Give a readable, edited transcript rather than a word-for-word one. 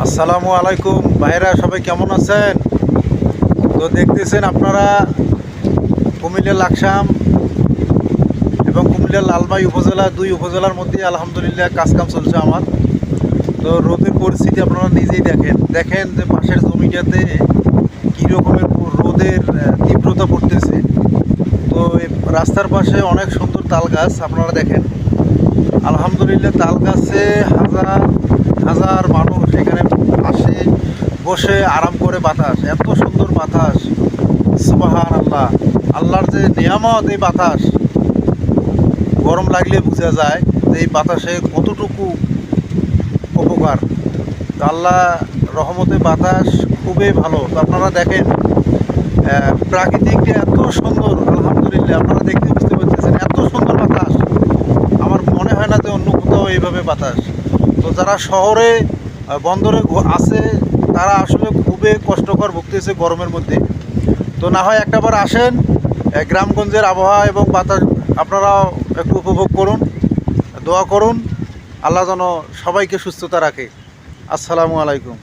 আসসালামু আলাইকুম ভাইরা, সবাই কেমন আছেন? তো দেখতেছেন আপনারা কুমিল্লার লাকসাম এবং কুমিল্লার লালমাই উপজেলা, দুই উপজেলার মধ্যে আলহামদুলিল্লাহ কাজকাম চলছে আমার। তো রোদের পরিস্থিতি আপনারা নিজেই দেখেন যে পাশের জমিটাতে কী রকমের রোদের তীব্রতা পড়তেছে। তো এই রাস্তার পাশে অনেক সুন্দর তাল গাছ আপনারা দেখেন। আলহামদুলিল্লাহ তাল গাছে হাজার হাজার মানুষ এখানে আসে, বসে আরাম করে বাতাস, এত সুন্দর বাতাস। সুবহান আল্লাহ, আল্লাহর যে নিয়ামত এই বাতাস। গরম লাগলে বোঝা যায় যে এই বাতাসে কতটুকু উপকার। তো আল্লাহ রহমতে বাতাস খুবই ভালো। তো আপনারা দেখেন প্রাকৃতিকটা এত সুন্দর, আলহামদুলিল্লাহ আপনারা দেখতে বুঝতে পারতেছেন এত সুন্দর বাতাস। আমার মনে হয় না যে অন্য কোথাও এইভাবে বাতাস। তো যারা শহরে বন্দরে আছে তারা আসলে খুবই কষ্টকর ভুগতেছে গরমের মধ্যে। তো না হয় একটাবার আসেন, গ্রামগঞ্জের আবহাওয়া এবং বাতাস আপনারাও একটু উপভোগ করুন। দোয়া করুন আল্লাহ যেন সবাইকে সুস্থতা রাখে। আসসালামু আলাইকুম।